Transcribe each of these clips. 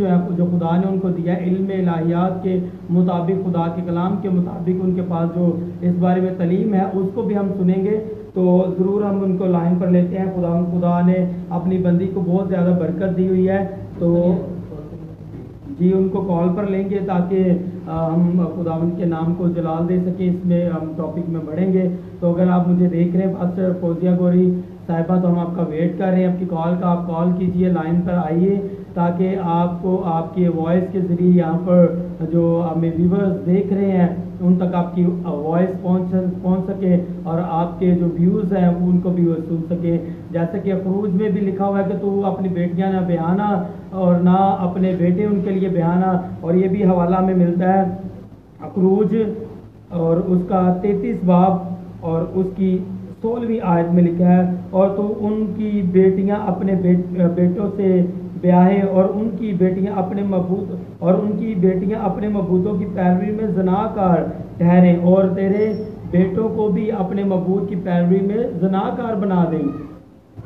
جو ہے جو خدا نے ان کو دیا ہے علم الہیات کے مطابق، خدا کے کلام کے مطابق ان کے پاس جو اس بارے میں تعلیم ہے اس کو بھی ہم سنیں گے، تو ضرور ہم ان کو لائن پر لیتے ہیں۔ خدا نے اپنی بندی کو بہت زیادہ برکت دی ہوئی ہے، تو جی ان کو کال پر لیں گے تاکہ ہم خداوند کے نام کو جلال دے سکیں، اس میں ہم ٹاپک میں بڑھیں گے۔ تو اگر آپ مجھے دیکھ رہے ہیں پاسٹر فوزیہ گوری صاحبہ، تو ہم آپ کا ویٹ کر رہے ہیں، آپ کی کال کا، آپ کال کیجئے، لائن پر آئیے تاکہ آپ کو آپ کے وائس کے ذریعے یہاں پر جو ہمیں ویورز دیکھ رہے ہیں ان تک آپ کی وائس پہنچ سکے اور آپ کے جو ویوز ہیں ان کو بھی وہ سن سکیں۔ جیسا کہ خروج میں بھی لکھا ہوا ہے کہ تو اپنی بیٹیاں نہ بیانہ اور نہ اپنے بیٹے ان کے لیے بیانہ، اور یہ بھی حوالہ میں ملتا ہے خروج اور اس کا 33 باب اور اس کی 16ویں آیت میں لکھا ہے، اور تو ان کی بیٹیاں اپنے بیٹوں سے بیاہے اور ان کی بیٹیاں اپنے مبعوضوں کی پیروی میں زناکار ٹھہریں، اور تیرے بیٹوں کو بھی اپنے مبعوض کی پیروی میں زناکار بنا دیں۔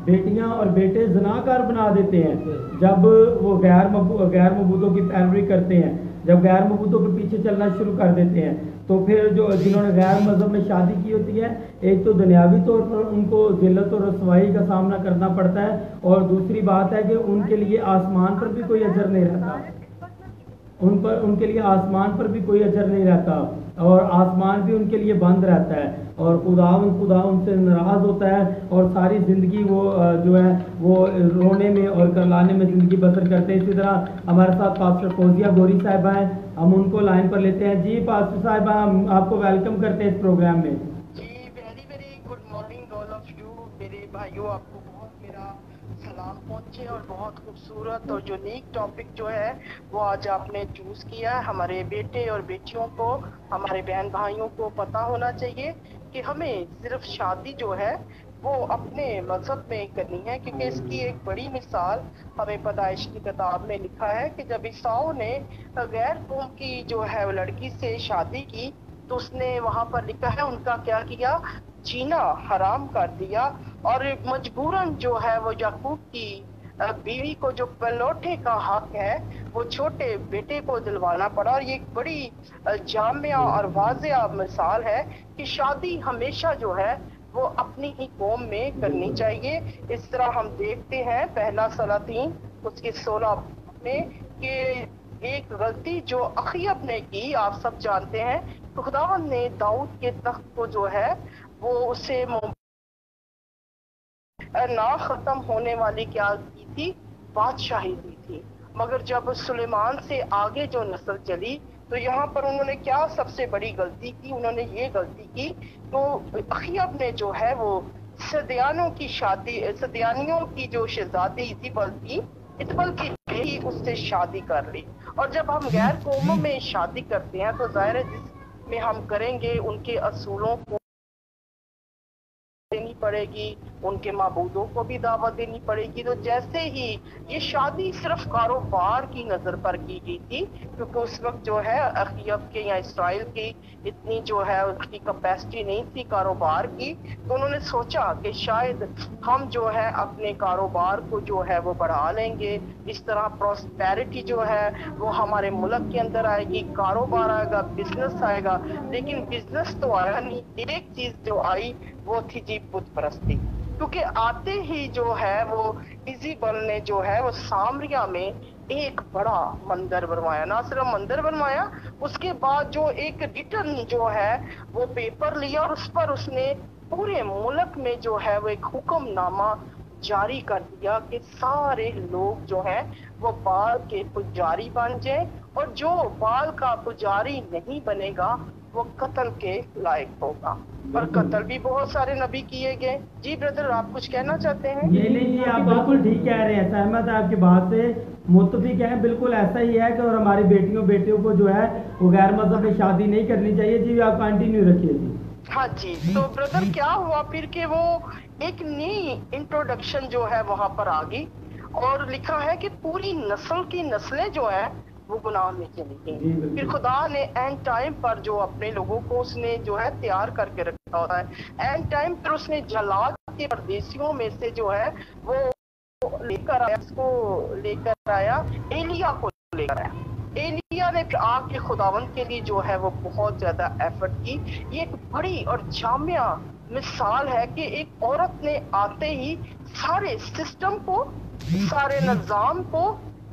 بیٹیاں اور بیٹے زناکار بنا دیتے ہیں جب وہ غیر مبعوضوں کی پیروی کرتے ہیں، جب غیر مبعوضوں کے پیچھے چلنا شروع کر دیتے ہیں، تو پھر جنہوں نے غیر مذہب میں شادی کی ہوتی ہے، ایک تو دنیاوی طور پر ان کو ذلت اور رسوائی کا سامنا کرنا پڑتا ہے، اور دوسری بات ہے کہ ان کے لیے آسمان پر بھی کوئی اجر نہیں رہتا، ان کے لیے آسمان پر بھی کوئی اجر نہیں رہتا، اور آسمان بھی ان کے لیے بند رہتا ہے، اور خدا ان سے ناراض ہوتا ہے، اور ساری زندگی وہ جو ہے وہ رونے میں اور کرلانے میں زندگی بسر کرتے ہیں۔ اسی طرح ہمارے ساتھ پاسٹر فوزیہ گوری صاحبہ ہیں، ہم ان کو لائن پر لیتے ہیں۔ جی پاسٹر صاحبہ، ہم آپ کو ویلکم کرتے ہیں اس پروگرام میں۔ جی very good morning all of you میرے بھائیوں، آپ کو بہت میرا سلام پہنچے، اور بہت خوبصورت اور یونیک ٹاپک جو ہے وہ آج آپ نے چوز کیا ہے۔ ہمارے بیٹے اور بیٹیوں کو، ہمارے بہن بھائیوں کو پتہ ہونا چاہیے کہ ہمیں صرف شادی جو ہے وہ اپنے مذہب میں کرنی ہے، کیونکہ اس کی ایک بڑی مثال ہمیں پیدائش کی کتاب میں لکھا ہے کہ جب عیساؤ نے غیر قوم کی جو ہے وہ لڑکی سے شادی کی، تو اس نے وہاں پر لکھا ہے ان کا کیا کیا، جینا حرام کر دیا، اور مجبوراً جو ہے وہ یعقوب کی بیوی کو جو پلوٹے کا حق ہے وہ چھوٹے بیٹے کو دلوانا پڑا۔ اور یہ ایک بڑی جامعہ اور واضح مثال ہے کہ شادی ہمیشہ جو ہے وہ اپنی ہی قوم میں کرنی چاہیے۔ اس طرح ہم دیکھتے ہیں پہلا سلاطین اس کے 16 میں کہ ایک غلطی جو اخیب نے کی، آپ سب جانتے ہیں، تو خداوند نے داؤد کے تخت کو جو ہے وہ اسے نہ ختم ہونے والی کیا کی تھی، بادشاہی دی تھی، مگر جب سلیمان سے آگے جو نسل چلی تو یہاں پر انہوں نے کیا سب سے بڑی غلطی کی، انہوں نے یہ غلطی کی، تو اخیب نے جو ہے وہ سدیانیوں کی جو شہزادی اتبل کی بیٹی اس سے شادی کر لی۔ اور جب ہم غیر قوموں میں شادی کرتے ہیں تو ظاہر ہے جس میں ہم کریں گے ان کے اصولوں کو دینی پڑے گی، ان کے معبودوں کو بھی دعوت دینی پڑے گی۔ تو جیسے ہی یہ شادی صرف کاروبار کی نظر پر کی گئی تھی، کیونکہ اس وقت جو ہے اخیب کے یا اسرائیل کی اتنی جو ہے اس کی کیپیسٹی نہیں تھی کاروبار کی، تو انہوں نے سوچا کہ شاید ہم جو ہے اپنے کاروبار کو جو ہے وہ بڑھا لیں گے، اس طرح پراسپیرٹی جو ہے وہ ہمارے ملک کے اندر آئے گی، کاروبار آئے گا، بزنس آئے گا۔ لیکن بزنس تو آیا نہیں، ایک چیز جو آئی وہ تھی جی بت پرستی، کیونکہ آتے ہی جو ہے وہ ایزیبل نے جو ہے وہ سامریا میں ایک بڑا مندر بنوایا، نہ صرف مندر بنوایا، اس کے بعد جو ایک ریٹن جو ہے وہ پیپر لیا، اور اس پر اس نے پورے ملک میں جو ہے وہ ایک حکم نامہ جاری کر دیا کہ سارے لوگ جو ہیں وہ بال کے پجاری بن جائیں، اور جو بال کا پجاری نہیں بنے گا وہ قتل کے لائق ہوگا۔ اور قتل بھی بہت سارے نبی کیے گئے۔ جی بردر، آپ کچھ کہنا چاہتے ہیں؟ نہیں جی، آپ بالکل ٹھیک کہہ رہے ہیں، سہمت ہے آپ کی بات سے، متفق ہیں، بالکل ایسا ہی ہے کہ اور ہماری بیٹیوں کو جو ہے وہ غیر مذہب میں شادی نہیں کرنی چاہیے۔ جی آپ کنٹینیو رکھیے جی۔ ہاں جی، تو بردر کیا ہوا پھر کہ وہ ایک نئی انٹروڈکشن جو ہے وہاں پر آ گئی، اور لکھا ہے کہ پوری نسل کی نسلیں جو ہیں وہ گناہ میں چلی گئیں۔ پھر خدا نے اینڈ ٹائم پر جو اپنے لوگوں کو اس نے جو ہے تیار کر کے رکھا ہوتا ہے، اینڈ ٹائم پر اس نے جلاد کے پردیسیوں میں سے جو ہے وہ لے کر آیا ایلیا کو لے کر آیا۔ ایلیا نے پھر آگ کے خداوند کے لیے جو ہے وہ بہت زیادہ ایفرٹ کی۔ یہ ایک بڑی اور جامع مثال ہے کہ ایک عورت نے آتے ہی سارے سسٹم کو، سارے نظام کو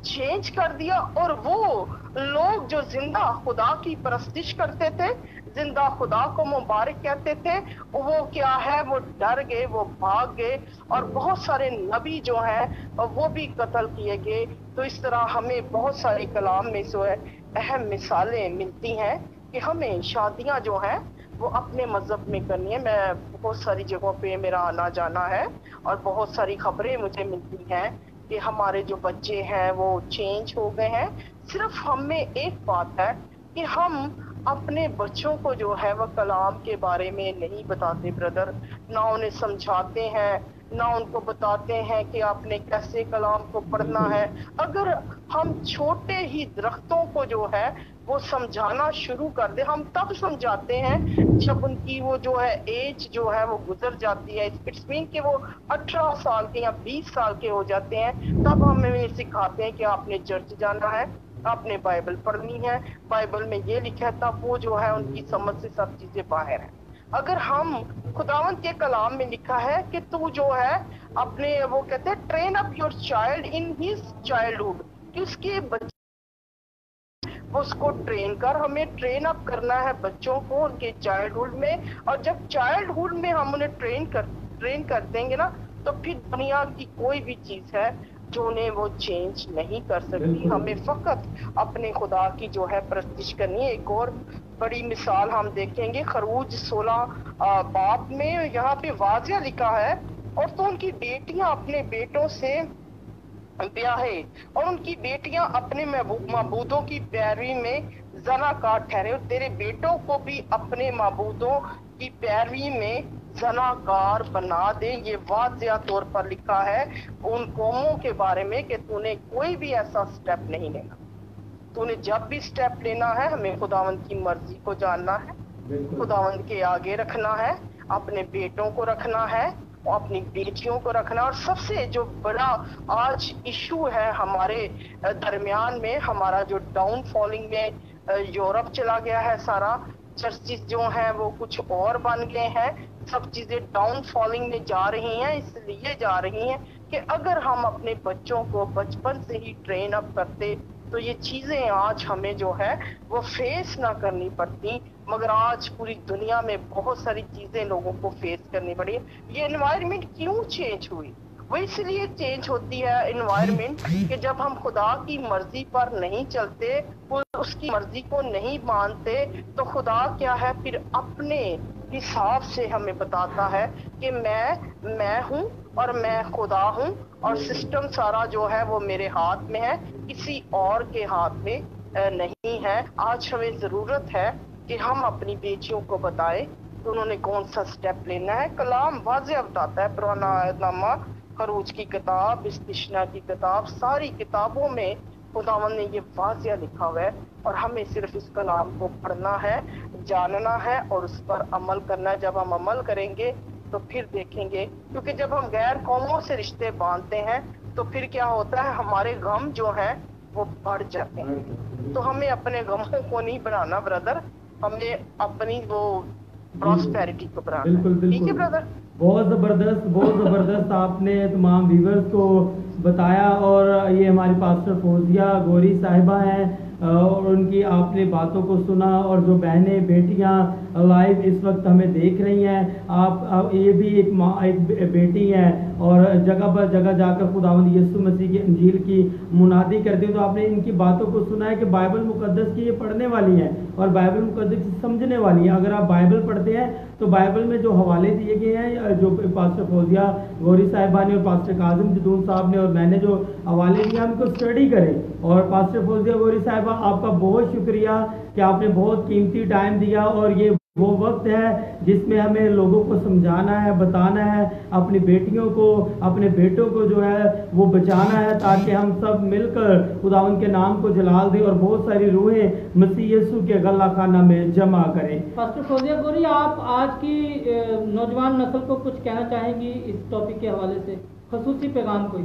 چینج کر دیا، اور وہ لوگ جو زندہ خدا کی پرستش کرتے تھے، زندہ خدا کو مبارک کہتے تھے، وہ کیا ہے، وہ ڈر گئے، وہ بھاگ گئے، اور بہت سارے نبی جو ہیں وہ بھی قتل کیے گئے۔ تو اس طرح ہمیں بہت ساری کلام میں جو ہے اہم مثالیں ملتی ہیں کہ ہمیں شادیاں جو ہیں وہ اپنے مذہب میں کرنی ہے۔ میں بہت ساری جگہوں پہ میرا آنا جانا ہے، اور بہت ساری خبریں مجھے ملتی ہیں کہ ہمارے جو بچے ہیں وہ چینج ہو گئے ہیں۔ صرف ہم میں ایک بات ہے کہ ہم اپنے بچوں کو جو ہے وہ کلام کے بارے میں نہیں بتاتے بردر، نہ انہیں سمجھاتے ہیں، نہ ان کو بتاتے ہیں کہ آپ نے کیسے کلام کو پڑھنا ہے۔ اگر ہم چھوٹے ہی درختوں کو جو ہے وہ سمجھانا شروع کر دیں، ہم تب سمجھاتے ہیں جب ان کی وہ جو ہے ایج جو ہے وہ گزر جاتی ہے، اٹس مین کہ وہ 18 سال کے یا 20 سال کے ہو جاتے ہیں، تب ہم انہیں سکھاتے ہیں کہ آپ نے چرچ جانا ہے، آپ نے بائبل پڑھنی ہے، بائبل میں یہ لکھا ہے، تب وہ جو ہے ان کی سمجھ سے سب چیزیں باہر ہیں۔ اگر ہم خداوند کے کلام میں لکھا ہے کہ تو جو ہے اپنے، وہ کہتے ہیں train up your child in his childhood, کہ اس کے بچے اس کو ٹرین کر، ہمیں ٹرین اپ کرنا ہے بچوں کو ان کے چائلڈہڈ میں، اور جب چائلڈہڈ میں ہم انہیں ٹرین کر دیں گے نا، تو پھر دنیا کی کوئی بھی چیز ہے جو انہیں وہ چینج نہیں کر سکتی۔ ہمیں فقط اپنے خدا کی جو ہے پرستش کرنی ہے۔ ایک اور بڑی مثال ہم دیکھیں گے خروج 16 باب میں، یہاں پہ واضح لکھا ہے، اور تو ان کی بیٹیاں اپنے بیٹوں سے بیاہے، اور ان کی بیٹیاں اپنے معبودوں کی پیروی میں زناکار ٹھہرے، اور تیرے بیٹوں کو بھی اپنے معبودوں کی پیروی میں زناکار بنا دے۔ یہ واضح طور پر لکھا ہے ان قوموں کے بارے میں کہ تو نے کوئی بھی ایسا سٹیپ نہیں لینا۔ تو نے جب بھی سٹیپ لینا ہے، ہمیں خداوند کی مرضی کو جاننا ہے، خداوند کے آگے رکھنا ہے، اپنے بیٹوں کو رکھنا ہے، اور اپنی بیٹیوں کو رکھنا۔ اور سب سے جو بڑا آج ایشو ہے ہمارے درمیان میں، ہمارا جو ڈاؤن فالنگ میں یورپ چلا گیا ہے، سارا چرچز جو ہیں وہ کچھ اور بن گئے ہیں، سب چیزیں ڈاؤن فالنگ میں جا رہی ہیں، اس لیے جا رہی ہیں کہ اگر ہم اپنے بچوں کو بچپن سے ہی ٹرین اپ کرتے تو یہ چیزیں آج ہمیں جو ہے وہ فیس نہ کرنی پڑتی، مگر آج پوری دنیا میں بہت ساری چیزیں لوگوں کو فیس کرنی پڑی۔ یہ انوائرمنٹ کیوں چینج ہوئی؟ وہ اس لیے چینج ہوتی ہے انوائرمنٹ کہ جب ہم خدا کی مرضی پر نہیں چلتے، اس کی مرضی کو نہیں مانتے، تو خدا کیا ہے پھر اپنے حساب سے ہمیں بتاتا ہے کہ میں ہوں اور میں خدا ہوں، اور سسٹم سارا جو ہے وہ میرے ہاتھ میں ہے، کسی اور کے ہاتھ میں نہیں ہے۔ آج ہمیں ضرورت ہے کہ ہم اپنی بیٹیوں کو بتائیں کہ انہوں نے کون سا سٹیپ لینا ہے۔ کلام واضح بتاتا ہے، پرانا عہد نامہ، خروج کی کتاب، استثنا کی کتاب، ساری کتابوں میں خداوند نے یہ واضح لکھا ہوا ہے، اور ہمیں صرف اس کلام کو پڑھنا ہے، جاننا ہے، اور اس پر عمل کرنا ہے۔ جب ہم عمل کریں گے تو پھر دیکھیں گے، کیونکہ جب ہم غیر قوموں سے رشتے باندھتے ہیں تو پھر کیا ہوتا ہے، ہمارے غم جو ہیں وہ بڑھ جاتے ہیں۔ تو ہمیں اپنے غموں کو نہیں بنانا بردر، ہمیں اپنی وہ پراسپیرٹی کو بنانا ہے۔ ٹھیک ہے بردر؟ بہت زبردست آپ نے تمام ویورز کو بتایا، اور یہ ہماری پاسٹر فوزیہ گوری صاحبہ ہیں، اور ان کی آپ نے باتوں کو سنا، اور جو بہنیں بیٹیاں لائیو اس وقت ہمیں دیکھ رہی ہیں، آپ یہ بھی ایک ماں، ایک بیٹی ہیں، اور جگہ پر جگہ جا کر خداوند یسوع مسیح کی انجیل کی منادی کرتے ہیں۔ تو آپ نے ان کی باتوں کو سنا ہے کہ بائبل مقدس کی یہ پڑھنے والی ہیں، اور بائبل مقدس کی سمجھنے والی ہیں۔ اگر آپ بائبل پڑھتے ہیں تو بائبل میں جو حوالے دیے گئے ہیں، جو پاسٹر فوزیہ گوری صاحبہ نے اور پاسٹر کاظم جدون صاحب نے اور میں نے جو حوالے دیے، ہم کو اسٹڈی کریں۔ اور پاسٹر فوزیہ گوری صاحبہ، آپ کا بہت شکریہ کہ آپ نے بہت قیمتی ٹائم دیا، اور یہ وہ وقت ہے جس میں ہمیں لوگوں کو سمجھانا ہے، بتانا ہے، اپنی بیٹیوں کو، اپنے بیٹوں کو جو ہے وہ بچانا ہے، تاکہ ہم سب مل کر خداوند کے نام کو جلال دیں اور بہت ساری روحیں مسیح یسوع کے غلہ خانہ میں جمع کریں۔ پاسٹر فوزیہ گوری، آپ آج کی نوجوان نسل کو کچھ کہنا چاہیں گی اس ٹاپک کے حوالے سے، خصوصی پیغام کوئی؟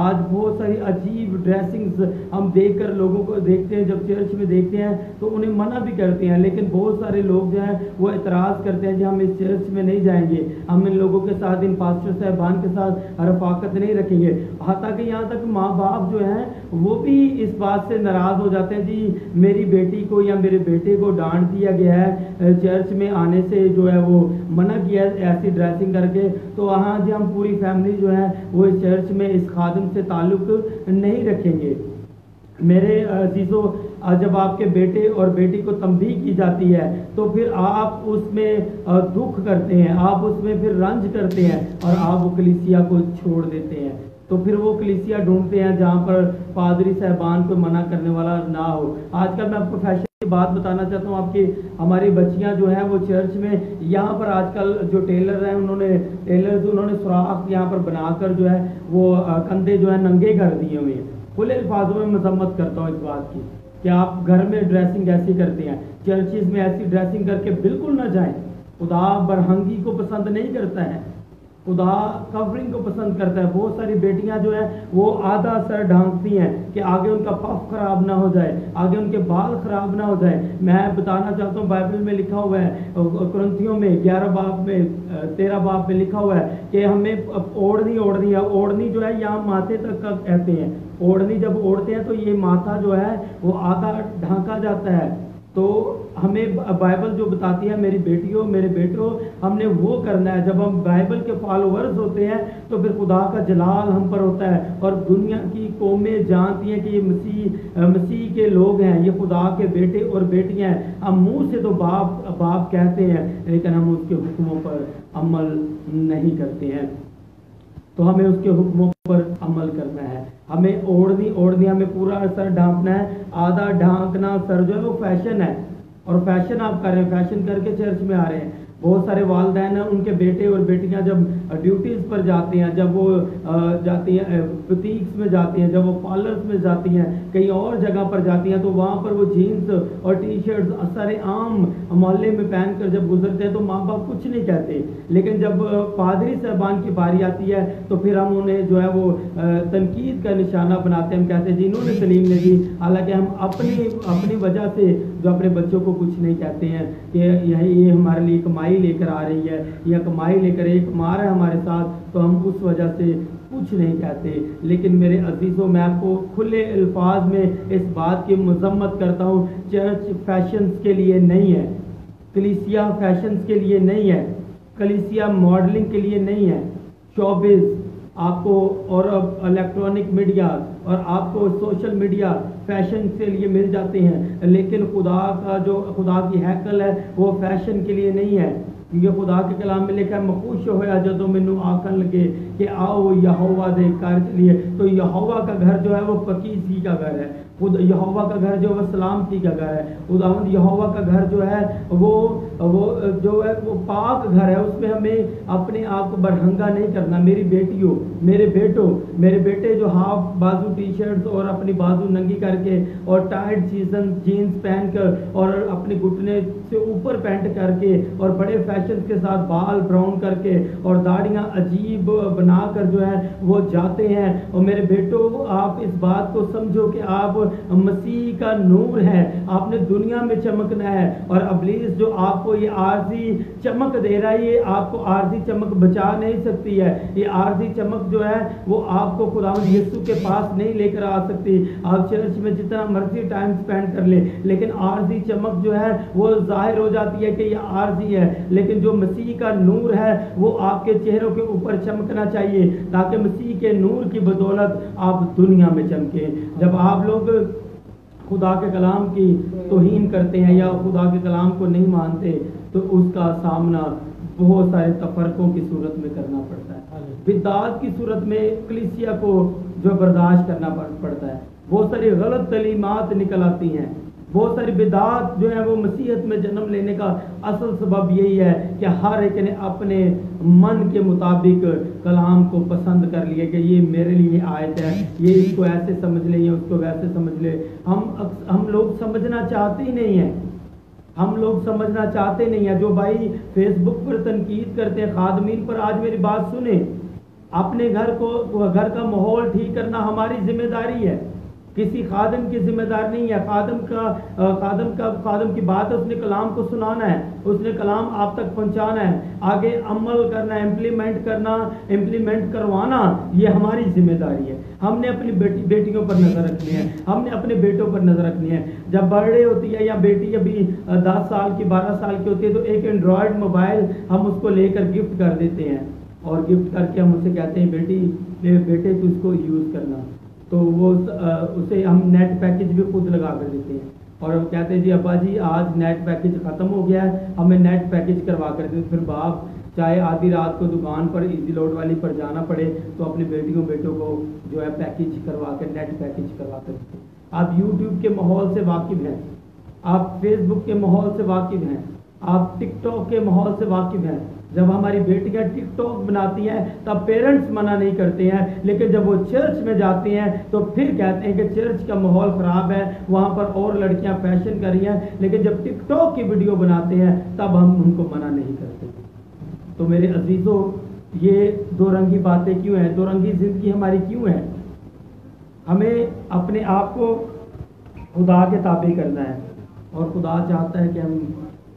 آج بہت ساری عجیب ڈریسنگز ہم دیکھ کر لوگوں کو دیکھتے ہیں، جب چرچ میں دیکھتے ہیں تو انہیں منع بھی کرتے ہیں، لیکن بہت سارے لوگ جو ہیں وہ اعتراض کرتے ہیں کہ ہم اس چرچ میں نہیں جائیں گے، ہم ان لوگوں کے ساتھ، ان پاسٹر صاحبان کے ساتھ رفاقت نہیں رکھیں گے۔ حتیٰ کہ یہاں تک ماں باپ جو ہیں وہ بھی اس بات سے ناراض ہو جاتے ہیں، جی میری بیٹی کو یا میرے بیٹے کو ڈانٹ دیا گیا ہے، چرچ میں آنے سے جو ہے وہ منع کیا ہے ایسی ڈریسنگ کر کے، تو ہاں جی ہم پوری فیملی جو ہے وہ اس چرچ میں اس خادم سے تعلق نہیں رکھیں گے۔ میرے عزیزو، جب آپ کے بیٹے اور بیٹی کو تنبیہ کی جاتی ہے تو پھر آپ اس میں دکھ کرتے ہیں، آپ اس میں پھر رنج کرتے ہیں اور آپ وہ کلیسیا کو چھوڑ دیتے ہیں، تو پھر وہ کلیسیا ڈھونڈتے ہیں جہاں پر پادری صاحبان کو منع کرنے والا نہ ہو۔ آج کل میں آپ کو فیشن کی بات بتانا چاہتا ہوں، آپ کی ہماری بچیاں جو ہیں وہ چرچ میں یہاں پر آج کل جو ٹیلر ہیں انہوں نے سوراخ یہاں پر بنا کر جو ہے وہ کندھے جو ہے ننگے کر دیے ہوئے ہیں۔ کھلے الفاظوں میں مذمت کرتا ہوں اس بات کی کہ آپ گھر میں ڈریسنگ ایسی کرتے ہیں، چرچز میں ایسی ڈریسنگ کر کے بالکل نہ جائیں۔ خدا برہنگی کو پسند نہیں کرتا ہے، خدا کورنگ کو پسند کرتا ہے۔ بہت ساری بیٹیاں جو ہیں وہ آدھا سر ڈھانکتی ہیں کہ آگے ان کا پف خراب نہ ہو جائے، آگے ان کے بال خراب نہ ہو جائے۔ میں بتانا چاہتا ہوں بائبل میں لکھا ہوا ہے، کرنتھیوں میں 11 باب میں 13 باب میں لکھا ہوا ہے کہ ہمیں اوڑھنی ہے۔ اوڑھنی جو ہے یہاں ماتھے تک کا کہتے ہیں، اوڑھنی جب اوڑھتے ہیں تو یہ ماتھا جو ہے وہ آدھا ڈھانکا جاتا ہے۔ تو ہمیں بائبل جو بتاتی ہے میری بیٹیوں میرے بیٹوں ہم نے وہ کرنا ہے۔ جب ہم بائبل کے فالوورز ہوتے ہیں تو پھر خدا کا جلال ہم پر ہوتا ہے، اور دنیا کی قومیں جانتی ہیں کہ یہ مسیح کے لوگ ہیں، یہ خدا کے بیٹے اور بیٹیاں ہیں۔ ہم منہ سے تو باپ کہتے ہیں لیکن ہم اس کے حکموں پر عمل نہیں کرتے ہیں، تو ہمیں اس کے حکموں پر عمل کرنا ہے۔ ہمیں اوڑھنی ہمیں پورا سر ڈھانپنا ہے۔ آدھا ڈھانکنا سر جو ہے وہ فیشن ہے، اور فیشن آپ کر رہے ہیں، فیشن کر کے چرچ میں آ رہے ہیں۔ بہت سارے والدین ہیں، ان کے بیٹے اور بیٹیاں جب ڈیوٹیز پر جاتے ہیں، جب وہ جاتی ہیں بوتیکس میں جاتی ہیں، جب وہ پارلرز میں جاتی ہیں، کہیں اور جگہ پر جاتی ہیں، تو وہاں پر وہ جینز اور ٹی شرٹس سارے عام محلے میں پہن کر جب گزرتے ہیں تو ماں باپ کچھ نہیں کہتے، لیکن جب پادری صاحبان کی باری آتی ہے تو پھر ہم انہیں جو ہے وہ تنقید کا نشانہ بناتے ہیں۔ ہم کہتے ہیں جی انہوں نے تعلیم نہیں دی، حالانکہ ہم اپنی وجہ سے جو اپنے بچوں کو کچھ نہیں کہتے ہیں کہ یہ ہمارے لیے کمائی لے کر آ رہی ہے، یا کمائی لے کر یہ کما رہا ہے ہمارے ساتھ، تو ہم اس وجہ سے کچھ نہیں کہتے۔ لیکن میرے عزیزوں، میں آپ کو کھلے الفاظ میں اس بات کی مذمت کرتا ہوں، چرچ فیشنز کے لیے نہیں ہے، کلیسیا فیشنز کے لیے نہیں ہے، کلیسیا ماڈلنگ کے لیے نہیں ہے۔ شوبز آپ کو اور الیکٹرانک میڈیا اور آپ کو سوشل میڈیا فیشن کے لیے مل جاتے ہیں، لیکن خدا کی ہیکل ہے وہ فیشن کے لیے نہیں ہے، کیونکہ خدا کے کلام میں لکھا ہے مخوش ہویا جدوں مینوں آکھن لگے کہ آؤ یہوہ دے گھر چلیے۔ تو یہوہ کا گھر جو ہے وہ پاکیزگی کا گھر ہے، خود یہوہ کا گھر جو ہے وہ سلامتی کا گھر ہے، خداوند یہوہ کا گھر جو ہے وہ پاک گھر ہے، اس میں ہمیں اپنے آپ کو برہنگا نہیں کرنا۔ میری بیٹیوں میرے بیٹے جو ہاف بازو ٹی شرٹس اور اپنی بازو ننگی کر کے اور ٹائٹ جینز پہن کر اور اپنے گھٹنے سے اوپر پینٹ کر کے اور بڑے فیشن کے ساتھ بال براؤن کر کے اور داڑیاں عجیب بنا کر جو ہے وہ جاتے ہیں، اور میرے بیٹوں آپ اس بات کو سمجھو کہ آپ مسیح کا نور ہے، آپ نے دنیا میں چمکنا ہے، اور ابلیس جو آپ کو یہ عارضی چمک دے رہا ہے، یہ آپ کو عارضی چمک بچا نہیں سکتی ہے۔ یہ عارضی چمک جو ہے وہ آپ کو خداوند یسوع کے پاس نہیں لے کر آ سکتی۔ آپ چرچ میں جتنا مرضی ٹائم سپینڈ کر لیں، لیکن عارضی چمک جو ہے وہ ظاہر ہو جاتی ہے کہ یہ عارضی ہے، لیکن جو مسیح کا نور ہے وہ آپ کے چہروں کے اوپر چمکنا چاہیے، تاکہ مسیح کے نور کی بدولت آپ دنیا میں چمکیں۔ جب آپ لوگ خدا کے کلام کی توہین کرتے ہیں یا خدا کے کلام کو نہیں مانتے تو اس کا سامنا بہت سارے تفرقوں کی صورت میں کرنا پڑتا ہے، بدعات کی صورت میں کلیسیا کو جو برداشت کرنا پڑتا ہے۔ بہت ساری غلط تعلیمات نکل آتی ہیں، بہت ساری بدعات جو ہیں وہ مسیحیت میں جنم لینے کا اصل سبب یہی ہے کہ ہر ایک نے اپنے من کے مطابق کلام کو پسند کر لیا کہ یہ میرے لیے آیت ہے، یہ اس کو ایسے سمجھ لے یا اس کو ویسے سمجھ لے۔ ہم لوگ سمجھنا چاہتے ہی نہیں ہیں، ہم لوگ سمجھنا چاہتے نہیں ہیں۔ جو بھائی فیس بک پر تنقید کرتے ہیں خادمین پر، آج میری بات سنیں، اپنے گھر کا ماحول ٹھیک کرنا ہماری ذمہ داری ہے، کسی خادم کی ذمہ داری نہیں ہے۔ خادم کی بات اس نے کلام کو سنانا ہے، اس نے کلام آپ تک پہنچانا ہے، آگے عمل کرنا، امپلیمنٹ کروانا، یہ ہماری ذمہ داری ہے۔ ہم نے اپنی بیٹیوں پر نظر رکھنی ہے، ہم نے اپنے بیٹوں پر نظر رکھنی ہے۔ جب برتھ ڈے ہوتی ہے یا بیٹی ابھی 10 سال کی 12 سال کی ہوتی ہے تو ایک اینڈرائڈ موبائل ہم اس کو لے کر گفٹ کر دیتے ہیں، اور گفٹ کر کے ہم اسے کہتے ہیں بیٹے تو اس کو یوز کرنا، تو وہ اسے ہم نیٹ پیکج بھی خود لگا کر دیتے ہیں، اور ہم کہتے ہیں جی ابا جی آج نیٹ پیکج ختم ہو گیا ہے، ہمیں نیٹ پیکج کروا کر دیں۔ پھر باپ چاہے آدھی رات کو دکان پر ایزی لوڈ والی پر جانا پڑے تو اپنے بیٹوں کو جو ہے پیکج کروا کر، نیٹ پیکج کروا کر دیتے ہیں۔ آپ یوٹیوب کے ماحول سے واقف ہیں، آپ فیس بک کے ماحول سے واقف ہیں، آپ ٹک ٹاک کے ماحول سے واقف ہیں۔ جب ہماری بیٹیاں ٹک ٹاک بناتی ہیں تب پیرنٹس منع نہیں کرتے ہیں، لیکن جب وہ چرچ میں جاتی ہیں تو پھر کہتے ہیں کہ چرچ کا ماحول خراب ہے، وہاں پر اور لڑکیاں فیشن کر رہی ہیں، لیکن جب ٹک ٹاک کی ویڈیو بناتے ہیں تب ہم ان کو منع نہیں کرتے۔ تو میرے عزیزوں، یہ دو رنگی باتیں کیوں ہیں؟ دو رنگی زندگی ہماری کیوں ہے؟ ہمیں اپنے آپ کو خدا کے تابع کرنا ہے، اور خدا چاہتا ہے کہ ہم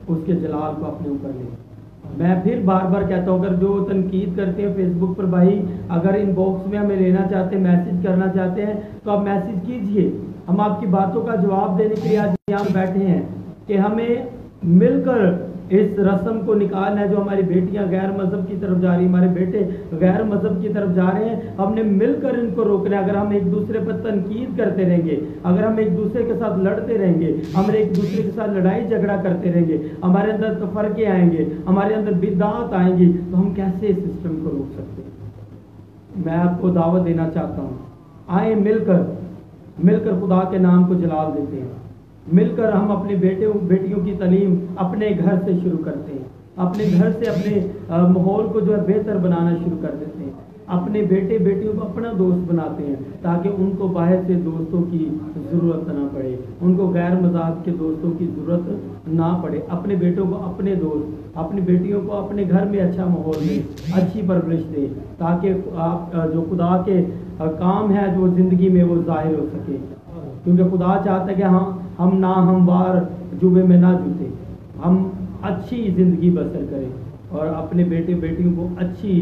اس کے جلال کو اپنے اوپر لیں۔ میں پھر بار بار کہتا ہوں، اگر جو تنقید کرتے ہیں فیس بک پر، بھائی اگر ان باکس میں ہمیں لینا چاہتے ہیں، میسج کرنا چاہتے ہیں تو آپ میسج کیجئے، ہم آپ کی باتوں کا جواب دینے کے لیے آج یہاں بیٹھے ہیں کہ ہمیں مل کر اس رسم کو نکالنا ہے۔ جو ہماری بیٹیاں غیر مذہب کی طرف جا رہی ہیں، ہمارے بیٹے غیر مذہب کی طرف جا رہے ہیں، ہم نے مل کر ان کو روکنا ہے۔ اگر ہم ایک دوسرے پر تنقید کرتے رہیں گے، اگر ہم ایک دوسرے کے ساتھ لڑتے رہیں گے، ہم ایک دوسرے کے ساتھ لڑائی جھگڑا کرتے رہیں گے، ہمارے اندر تفرقے آئیں گے، ہمارے اندر بدعات آئیں گی، تو ہم کیسے اس سسٹم کو روک سکتے ہیں؟ میں آپ کو دعوت دینا چاہتا ہوں، آئیں مل کر خدا کے نام کو جلال دیتے ہیں، مل کر ہم اپنے بیٹیوں کی تعلیم اپنے گھر سے شروع کرتے ہیں، اپنے گھر سے اپنے ماحول کو جو ہے بہتر بنانا شروع کر دیتے ہیں، اپنے بیٹیوں کو اپنا دوست بناتے ہیں تاکہ ان کو باہر سے دوستوں کی ضرورت نہ پڑے، ان کو غیر مذہب کے دوستوں کی ضرورت نہ پڑے۔ اپنے بیٹوں کو اپنے دوست، اپنی بیٹیوں کو اپنے گھر میں اچھا ماحول دیں، اچھی پرورش دیں، تاکہ آپ جو خدا کے کام ہے جو زندگی میں وہ ظاہر ہو سکے، کیونکہ خدا چاہتا ہے کہ ہم نہ ہموار جوبے میں نہ جوتے، ہم اچھی زندگی بسر کریں اور اپنے بیٹیوں کو اچھی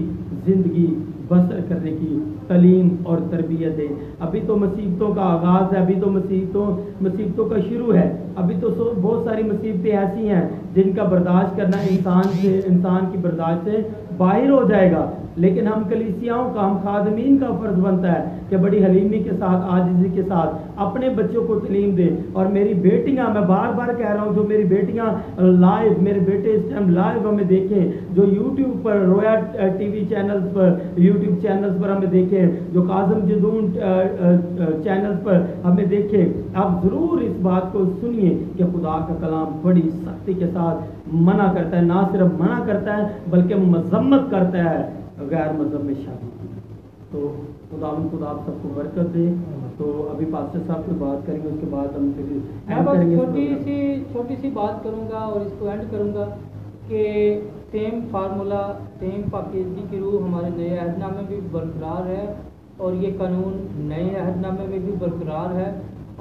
زندگی بسر کرنے کی تعلیم اور تربیت دیں۔ ابھی تو مصیبتوں کا آغاز ہے، ابھی تو مصیبتوں کا شروع ہے، ابھی تو بہت ساری مصیبتیں ایسی ہیں جن کا برداشت کرنا انسان کی برداشت سے باہر ہو جائے گا، لیکن ہم کلیسیاؤں کا، ہم خادمین کا فرض بنتا ہے کہ بڑی حلیمی کے ساتھ، عاجزی کے ساتھ اپنے بچوں کو تعلیم دیں۔ اور میری بیٹیاں، میں بار بار کہہ رہا ہوں، جو میری بیٹیاں لائیو، میرے بیٹے اس ٹائم لائیو ہمیں دیکھیں، جو یوٹیوب پر رویا ٹی وی چینلز پر، یوٹیوب چینلز پر ہمیں دیکھیں، جو قاسم جدون چینلز پر ہمیں دیکھیں، آپ ضرور اس بات کو سنیے کہ خدا کا کلام بڑی سختی کے ساتھ منع کرتا ہے، نہ صرف منع کرتا ہے بلکہ مذمت کرتا ہے غیر مذہب میں شادی کی۔ تو خدا آپ سب کو برکت دے۔ تو ابھی پاسٹر صاحب کوئی بات کریں گے، اس کے بعد ہم پھر میں بس چھوٹی سی بات کروں گا اور اس کو اینڈ کروں گا کہ سیم فارمولا، سیم پاکیزگی کی روح ہمارے نئے عہد نامے میں بھی برقرار ہے، اور یہ قانون نئے عہد نامے میں بھی برقرار ہے،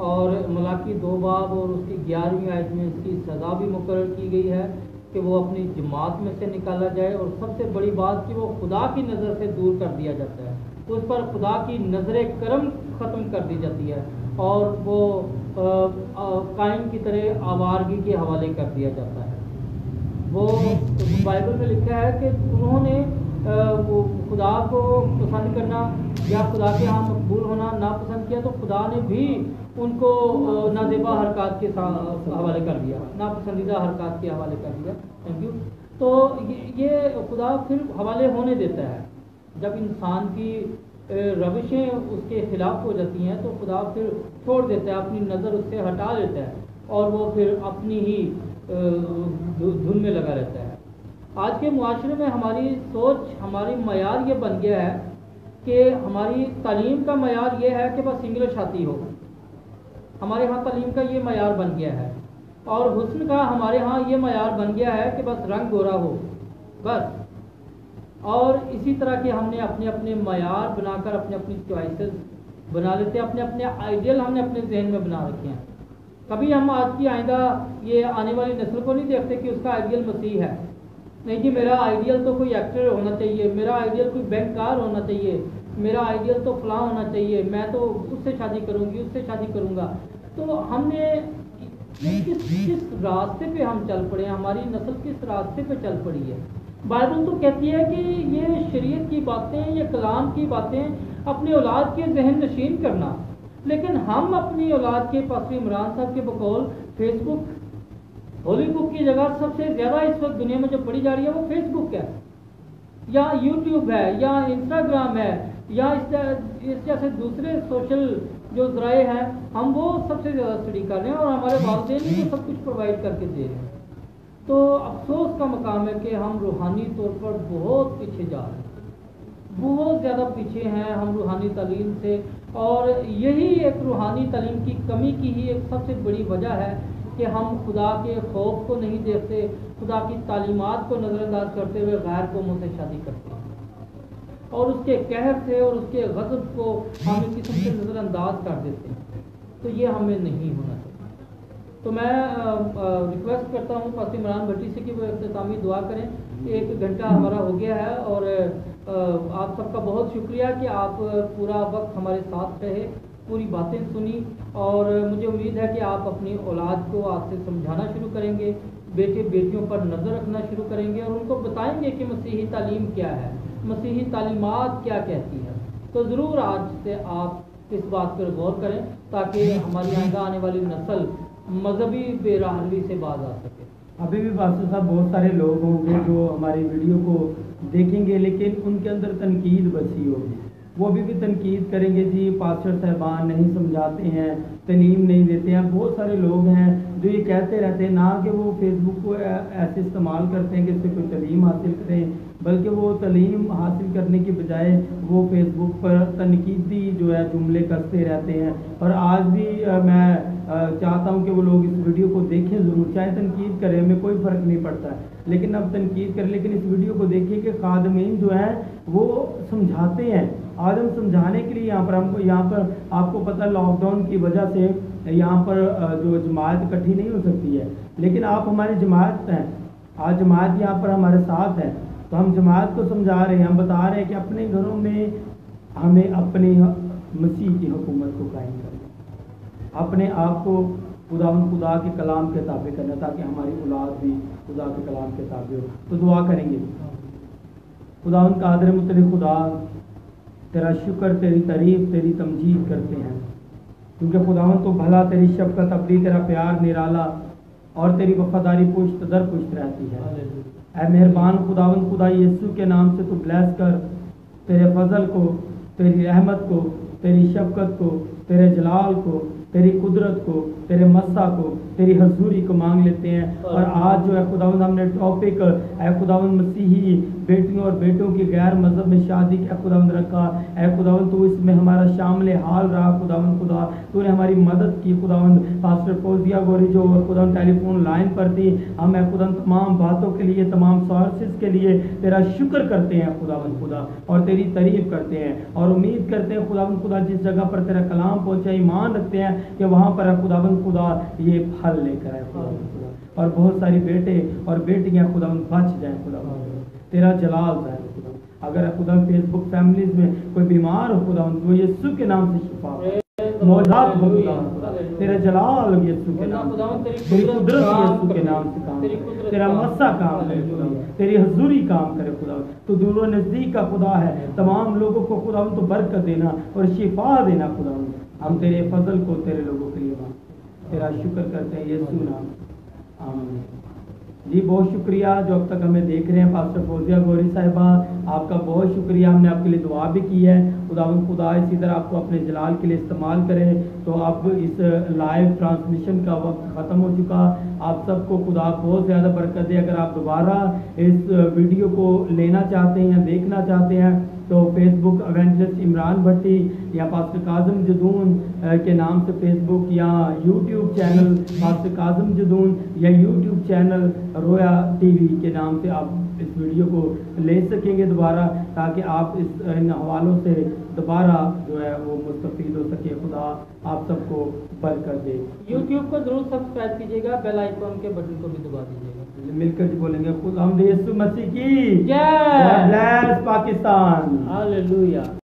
اور ملاکی 2 باب اور اس کی 11ویں آیت میں اس کی سزا بھی مقرر کی گئی ہے کہ وہ اپنی جماعت میں سے نکالا جائے، اور سب سے بڑی بات کہ وہ خدا کی نظر سے دور کر دیا جاتا ہے، اس پر خدا کی نظر کرم ختم کر دی جاتی ہے، اور وہ قائم کی طرح آوارگی کے حوالے کر دیا جاتا ہے۔ وہ بائبل میں لکھا ہے کہ انہوں نے وہ خدا کو پسند کرنا یا خدا کے ہاں مقبول ہونا ناپسند کیا، تو خدا نے بھی ان کو نازیبا حرکات کے حوالے کر دیا، ناپسندیدہ حرکات کے حوالے کر دیا۔ Thank you. تو یہ خدا پھر حوالے ہونے دیتا ہے، جب انسان کی روشیں اس کے خلاف ہو جاتی ہیں تو خدا پھر چھوڑ دیتا ہے، اپنی نظر اس سے ہٹا لیتا ہے، اور وہ پھر اپنی ہی دھن میں لگا رہتا ہے۔ آج کے معاشرے میں ہماری سوچ، ہماری معیار یہ بن گیا ہے کہ ہماری تعلیم کا معیار یہ ہے کہ بس انگلش آتی ہو، ہمارے ہاں تعلیم کا یہ معیار بن گیا ہے، اور حسن کا ہمارے ہاں یہ معیار بن گیا ہے کہ بس رنگ گورا ہو، بس اور اسی طرح کے ہم نے اپنے اپنے معیار بنا کر اپنے اپنی چوائسیز بنا لیتے ہیں، اپنے اپنے آئیڈیل ہم نے اپنے ذہن میں بنا رکھے ہیں. کبھی ہم آج کی آئندہ یہ آنے والی نسل کو نہیں دیکھتے کہ اس کا آئیڈیل مسیح ہے. نہیں جی، میرا آئیڈیل تو کوئی ایکٹر ہونا چاہیے، میرا آئیڈیل کوئی بینک کار ہونا چاہیے، میرا آئیڈیل تو فلاں ہونا چاہیے، میں تو اس سے شادی کروں گی، اس سے شادی کروں گا. تو ہم نے کس راستے پہ ہم چل پڑے ہیں، ہماری نسل کس راستے پہ چل پڑی ہے. بائبل تو کہتی ہے کہ یہ شریعت کی باتیں، یہ کلام کی باتیں اپنی اولاد کے ذہن نشین کرنا، لیکن ہم اپنی اولاد کے پاسری عمران صاحب کے بقول فیس بک، ہولی بک کی جگہ سب سے زیادہ اس وقت دنیا میں جو پڑھی جا رہی ہے وہ فیس بک ہے، یا یوٹیوب ہے، یا انسٹاگرام ہے، یا اس جیسے دوسرے سوشل جو ذرائع ہیں، ہم وہ سب سے زیادہ اسٹڈی کر رہے ہیں اور ہمارے والدین ہی وہ سب کچھ پرووائڈ کر کے دے رہے ہیں. تو افسوس کا مقام ہے کہ ہم روحانی طور پر بہت پیچھے جا رہے ہیں، بہت زیادہ پیچھے ہیں ہم روحانی تعلیم سے. اور یہی ایک روحانی تعلیم کی کمی کی ہی ایک سب سے بڑی وجہ ہے کہ ہم خدا کے خوف کو نہیں دیکھتے، خدا کی تعلیمات کو نظر انداز کرتے ہوئے غیر قوموں سے شادی کرتے ہیں، اور اس کے قہر سے اور اس کے غضب کو ہم اس قسم سے نظر انداز کر دیتے ہیں. تو یہ ہمیں نہیں ہونا چاہیے. تو میں ریکویسٹ کرتا ہوں پاسٹر عمران بھٹی سے کہ وہ اختتامی دعا کریں. 1 گھنٹہ ہمارا ہو گیا ہے اور آپ سب کا بہت شکریہ کہ آپ پورا وقت ہمارے ساتھ رہے، پوری باتیں سنی، اور مجھے امید ہے کہ آپ اپنی اولاد کو آپ سے سمجھانا شروع کریں گے، بیٹے بیٹیوں پر نظر رکھنا شروع کریں گے اور ان کو بتائیں گے کہ مسیحی تعلیم کیا ہے، مسیحی تعلیمات کیا کہتی ہے. تو ضرور آج سے آپ اس بات پر غور کریں تاکہ ہماری آئندہ آنے والی نسل مذہبی بے راہروی سے باز آ سکے. ابھی بھی پاسٹر صاحب بہت سارے لوگ ہوں گے جو ہماری ویڈیو کو دیکھیں گے لیکن ان کے اندر تنقید بسی ہوگی، وہ بھی تنقید کریں گے جی پاسٹر صاحبان نہیں سمجھاتے ہیں، تعلیم نہیں دیتے ہیں. بہت سارے لوگ ہیں جو یہ کہتے رہتے ہیں، نہ کہ وہ فیس بک کو ایسے استعمال کرتے ہیں کہ اس سے کوئی تعلیم حاصل کریں، بلکہ وہ تعلیم حاصل کرنے کی بجائے وہ فیس بک پر تنقیدی جو ہے جملے کستے رہتے ہیں. اور آج بھی میں چاہتا ہوں کہ وہ لوگ اس ویڈیو کو دیکھیں ضرور، چاہے تنقید کریں، ہمیں کوئی فرق نہیں پڑتا ہے، لیکن اب تنقید کریں لیکن اس ویڈیو کو دیکھیں کہ خادمین جو ہیں وہ سمجھاتے ہیں. آج ہم سمجھانے کے لیے یہاں پر آپ کو پتہ لاک ڈاؤن کی وجہ سے یہاں پر جو جماعت اکٹھی نہیں ہو سکتی ہے، لیکن آپ ہماری جماعت ہیں، آج جماعت یہاں پر ہمارے ساتھ ہے. تو ہم جماعت کو سمجھا رہے ہیں، ہم بتا رہے ہیں کہ اپنے گھروں میں ہمیں اپنی مسیح کی حکومت کو قائم کرنا، اپنے آپ کو خدا کے کلام کے تابع کرنا تاکہ ہماری اولاد بھی خدا کے کلام کے تابع ہو. تو دعا کریں گے. خداوند قادر مطلق خدا، تیرا شکر، تیری تعریف، تیری تمجید کرتے ہیں کیونکہ خداوند تو بھلا، تیری شفقت ابدی، تیرا پیار نرالا اور تیری وفاداری پشت در پشت رہتی ہے. اے مہربان خداوند خدا یسوع کے نام سے تو بلیس کر، تیرے فضل کو، تیری رحمت کو، تیری شفقت کو، تیرے جلال کو، تیری قدرت کو، تیرے مسا کو، تیری حضوری کو مانگ لیتے ہیں. اور آج جو ہے خداوند ہم نے ٹاپک اے خداوند مسیحی بیٹیوں اور بیٹوں کی غیر مذہب میں شادی کا خداوند رکھا. اے خداوند تو اس میں ہمارا شامل حال رہا. خداوند خدا تو نے ہماری مدد کی. خداوند پاسٹر فوزیہ گوری جو خداوند ٹیلی فون لائن پر تھی، ہم اے خداوند تمام باتوں کے لیے، تمام سورسز کے لیے تیرا شکر کرتے ہیں خداوند خدا، اور تیری تعریف کرتے ہیں اور امید کرتے ہیں خداوند خدا جس جگہ پر تیرا کلام پہنچا، ایمان رکھتے ہیں کہ وہاں پر خداوند خدا یہ پھل لے کر آئے خداوند خدا، اور بہت ساری بیٹے اور بیٹیاں خداوند بچ جائیں خداوند. تیرا جلال ظاہر ہو خداوند. اگر خدا فیس بک فیملیز میں کوئی بیمار ہو خداوند وہ یسوع کے نام سے شفا معجزات ہو خداوند خدا. تیرا جلال یسوع کے نام، تیری قدرت یسوع کے نام سے کام کرے، تیرا مسا کام کرے خداوند، تیری حضوری کام کرے خداوند. تو دور و نزدیک کا خدا ہے، تمام لوگوں کو خداوند تو برکت دینا اور شفا دینا خداوند. ہم تیرے فضل کو تیرے لوگوں کے لیے تیرا شکر کرتے ہیں یسوع نام. آمین. جی بہت شکریہ جو اب تک ہمیں دیکھ رہے ہیں. پاسٹر فوزیہ گوری صاحبہ آپ کا بہت شکریہ. ہم نے آپ کے لیے دعا بھی کی ہے. خداوند خدا اسی طرح آپ کو اپنے جلال کے لیے استعمال کرے. تو اب اس لائیو ٹرانسمیشن کا وقت ختم ہو چکا. آپ سب کو خدا بہت زیادہ برکت دے. اگر آپ دوبارہ اس ویڈیو کو لینا چاہتے ہیں یا دیکھنا چاہتے ہیں تو فیس بک ایونجلسٹ عمران بھٹی یا پاسٹر کاظم جدون کے نام سے فیس بک، یا YouTube channel pastor Kazim Jadoon, یا یوٹیوب چینل رویا ٹی وی کے نام سے آپ اس ویڈیو کو لے سکیں گے دوبارہ، تاکہ آپ ان حوالوں سے دوبارہ جو ہے وہ مستفید ہو سکے۔ خدا آپ سب کو برکت دے۔ یوٹیوب کو ضرور سبسکرائب کیجیے گا، بیل آئیکن کے بٹن کو بھی دبا دیجیے گا۔ مل کر بولیں گے خدا ہم یسوع مسیح کی جے، God bless پاکستان۔ ہاللیلویہ۔